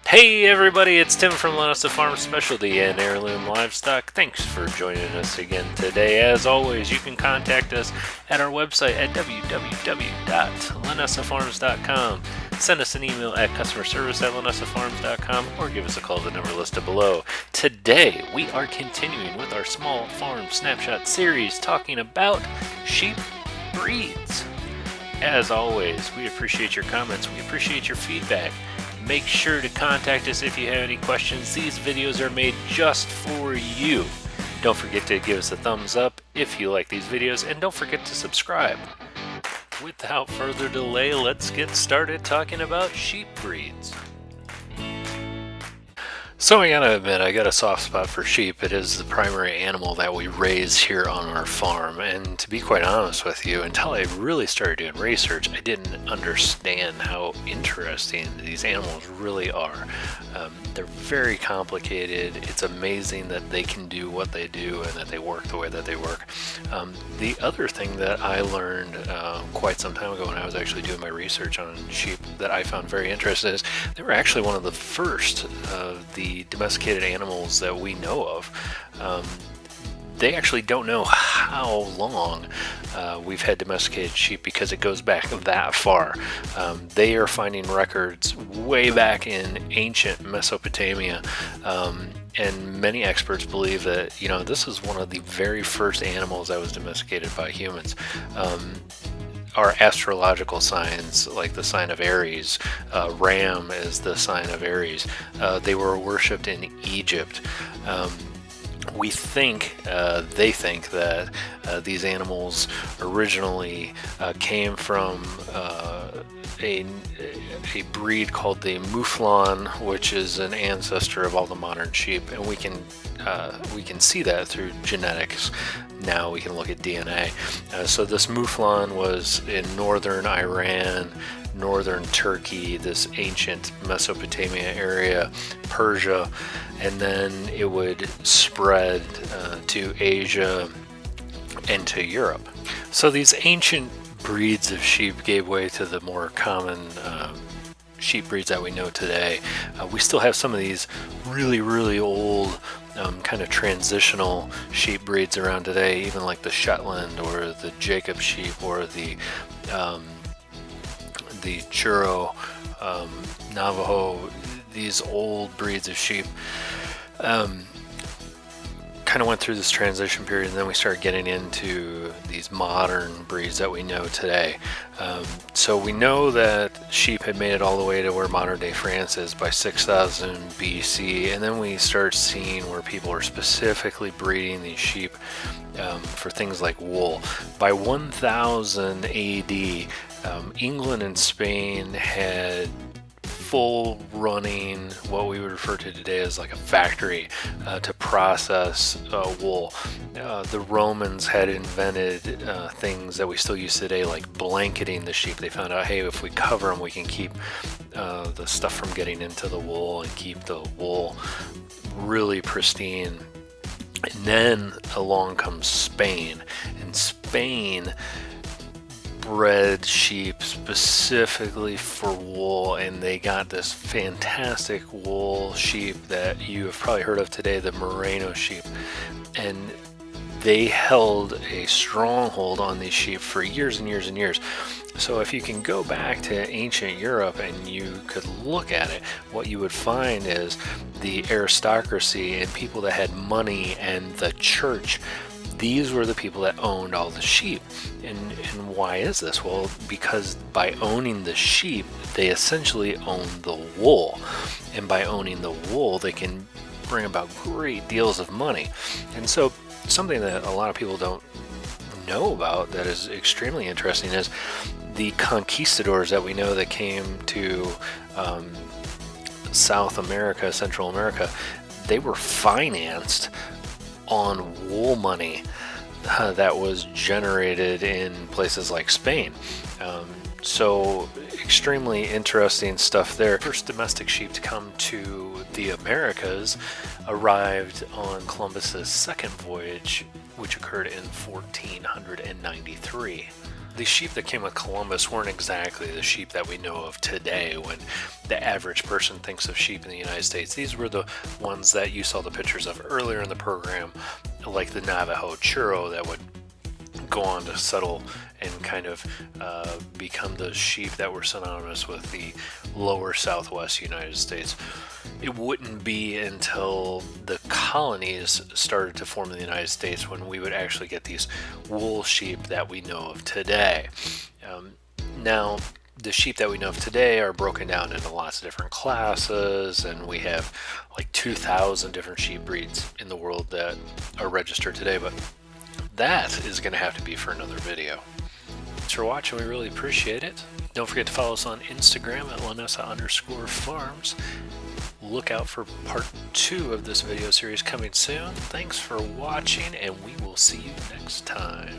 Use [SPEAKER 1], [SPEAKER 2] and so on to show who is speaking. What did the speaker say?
[SPEAKER 1] Hey everybody, it's Tim from Linessa Farms Specialty and Heirloom Livestock. Thanks for joining us again today. As always, you can contact us at our website at www.linessafarms.com. Send us an email at customerservice@linessafarms.com or give us a call at the number listed below. Today, we are continuing with our Small Farm Snapshot series talking about sheep breeds. As always, we appreciate your comments. We appreciate your feedback. Make sure to contact us if you have any questions. These videos are made just for you. Don't forget to give us a thumbs up if you like these videos, and don't forget to subscribe. Without further delay, let's get started talking about sheep breeds. So I gotta admit, I got a soft spot for sheep. It is the primary animal that we raise here on our farm, and to be quite honest with you, until I really started doing research, I didn't understand how interesting these animals really are. They're very complicated. It's amazing that they can do what they do and that they work the way that they work. The other thing that I learned quite some time ago when I was actually doing my research on sheep that I found very interesting is they were actually one of the first of the domesticated animals that we know of. They actually don't know how long we've had domesticated sheep because it goes back that far. They are finding records way back in ancient Mesopotamia, and many experts believe that this is one of the very first animals that was domesticated by humans. Our astrological signs, like the sign of Aries, Ram is the sign of Aries. They were worshipped in Egypt. They think that these animals originally came from a breed called the Mouflon, which is an ancestor of all the modern sheep, and we can see that through genetics. Now we can look at DNA. So this Mouflon was in northern Iran, northern Turkey, this ancient Mesopotamia area, Persia, and then it would spread to Asia and to Europe. So these ancient breeds of sheep gave way to the more common sheep breeds that we know today. We still have some of these really old kind of transitional sheep breeds around today, even like the Shetland or the Jacob sheep or the Churro, Navajo. These old breeds of sheep kind of went through this transition period, and then we started getting into these modern breeds that we know today. So we know that sheep had made it all the way to where modern day France is by 6000 BC, and then we start seeing where people are specifically breeding these sheep for things like wool. By 1000 AD, England and Spain had full running, what we would refer to today as like a factory to process wool. The Romans had invented things that we still use today, like blanketing the sheep. They found out, hey, if we cover them, we can keep the stuff from getting into the wool and keep the wool really pristine. And then along comes Spain, and Spain bred sheep specifically for wool, and they got this fantastic wool sheep that you have probably heard of today, the Merino sheep, and they held a stronghold on these sheep for years and years and years. So if you can go back to ancient Europe and you could look at it, what you would find is the aristocracy and people that had money and the church. These were the people that owned all the sheep. And why is this? Well, because by owning the sheep, they essentially own the wool. And by owning the wool, they can bring about great deals of money. And so something that a lot of people don't know about that is extremely interesting is the conquistadors that we know that came to South America, Central America. They were financed on wool money that was generated in places like Spain. So extremely interesting stuff there. First domestic sheep to come to the Americas arrived on Columbus's second voyage, which occurred in 1493. The sheep that came with Columbus weren't exactly the sheep that we know of today when the average person thinks of sheep in the United States. These were the ones that you saw the pictures of earlier in the program, like the Navajo churro that would go on to settle and kind of become the sheep that were synonymous with the lower southwest United States. It wouldn't be until the colonies started to form in the United States when we would actually get these wool sheep that we know of today. Now, the sheep that we know of today are broken down into lots of different classes, and we have like 2,000 different sheep breeds in the world that are registered today, but that is going to have to be for another video. Thanks for watching. We really appreciate it. Don't forget to follow us on Instagram at Linessa_Farms. Look out for part 2 of this video series coming soon. Thanks for watching, and we will see you next time.